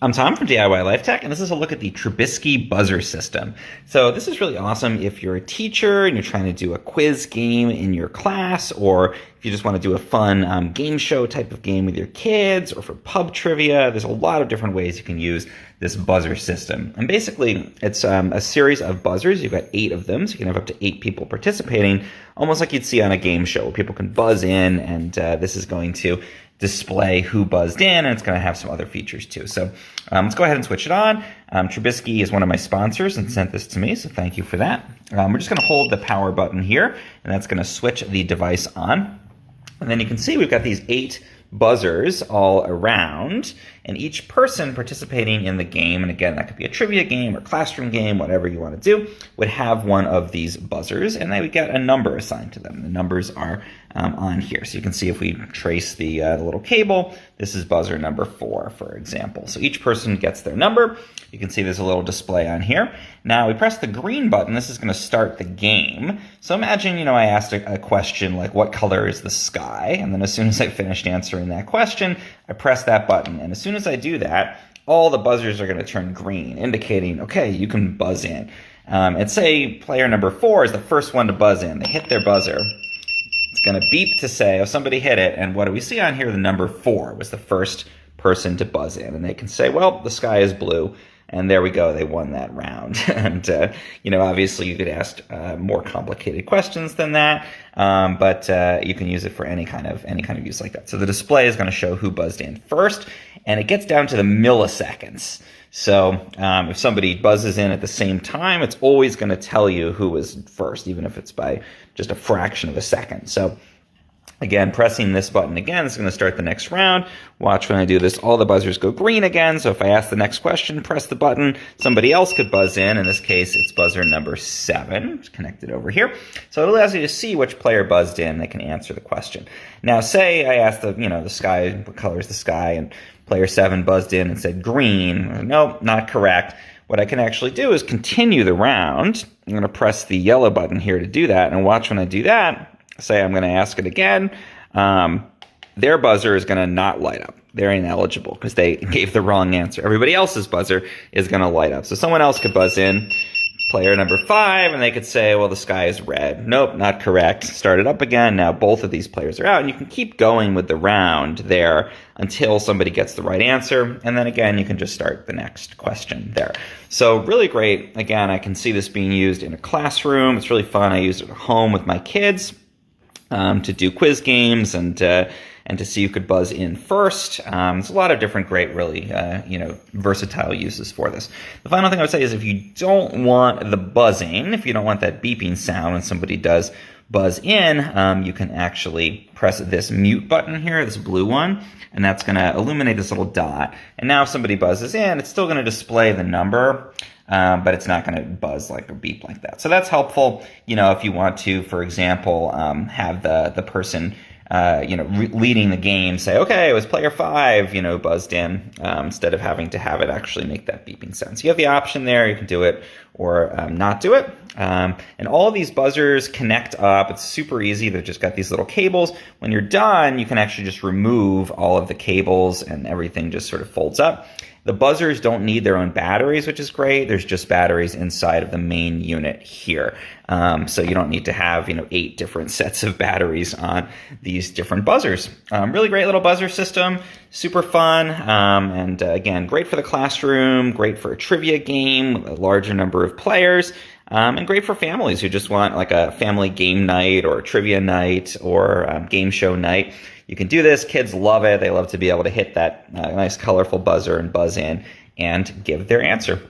I'm Tom from DIY Life Tech, and this is a look at the Trebisky buzzer system. So this is really awesome if you're a teacher and you're trying to do a quiz game in your class, or if you just want to do a fun game show type of game with your kids, or for pub trivia. There's a lot of different ways you can use this buzzer system. And basically, it's a series of buzzers. You've got 8 of them, so you can have up to 8 people participating, almost like you'd see on a game show, where people can buzz in, and this is going to display who buzzed in, and it's going to have some other features too. So let's go ahead and switch it on. Trebisky is one of my sponsors and sent this to me, so thank you for that. We're just going to hold the power button here, and that's going to switch the device on. And then you can see we've got these 8 buzzers all around, and each person participating in the game, and again, that could be a trivia game or classroom game, whatever you want to do, would have one of these buzzers, and they would get a number assigned to them. The numbers are on here. So you can see if we trace the little cable, this is buzzer number 4, for example. So each person gets their number. You can see there's a little display on here. Now we press the green button, this is going to start the game. So imagine, I asked a question like, what color is the sky? And then as soon as I finished answering that question, I press that button. And as soon as I do that, all the buzzers are going to turn green, indicating, okay, you can buzz in. And say player number 4 is the first one to buzz in. They hit their buzzer. It's going to beep to say, oh, somebody hit it. And what do we see on here? The number 4 was the first person to buzz in. And they can say, well, the sky is blue. And there we go, they won that round. And, obviously you could ask more complicated questions than that, but you can use it for any kind of use like that. So the display is going to show who buzzed in first, and it gets down to the milliseconds. So if somebody buzzes in at the same time, it's always going to tell you who was first, even if it's by just a fraction of a second. So again, pressing this button again is going to start the next round. Watch when I do this, all the buzzers go green again. So if I ask the next question, press the button, somebody else could buzz in. In this case, it's buzzer number 7. It's connected over here. So it allows you to see which player buzzed in. They can answer the question. Now, say I asked the sky, what color is the sky? And player 7 buzzed in and said green. Nope, not correct. What I can actually do is continue the round. I'm going to press the yellow button here to do that. And watch when I do that. Say I'm going to ask it again, their buzzer is going to not light up. They're ineligible because they gave the wrong answer. Everybody else's buzzer is going to light up. So someone else could buzz in, player number 5, and they could say, well, the sky is red. Nope, not correct. Start it up again. Now both of these players are out, and you can keep going with the round there until somebody gets the right answer. And then again, you can just start the next question there. So really great. Again, I can see this being used in a classroom. It's really fun. I use it at home with my kids. To do quiz games and to see who could buzz in first. There's a lot of different great, really, versatile uses for this. The final thing I would say is if you don't want the buzzing, if you don't want that beeping sound when somebody does buzz in, you can actually press this mute button here, this blue one, and that's going to illuminate this little dot. And now if somebody buzzes in, it's still going to display the number, but it's not going to buzz like a beep like that. So that's helpful, if you want to, for example, have the person, leading the game say, okay, it was player 5, buzzed in, instead of having to have it actually make that beeping sound. So you have the option there. You can do it or not do it. And all of these buzzers connect up. It's super easy. They've just got these little cables. When you're done, you can actually just remove all of the cables and everything just sort of folds up. The buzzers don't need their own batteries, which is great. There's just batteries inside of the main unit here. So you don't need to have, 8 different sets of batteries on these different buzzers. Really great little buzzer system, super fun. And again, great for the classroom, great for a trivia game with a larger number of players. And great for families who just want like a family game night or a trivia night or game show night. You can do this. Kids love it. They love to be able to hit that nice colorful buzzer and buzz in and give their answer.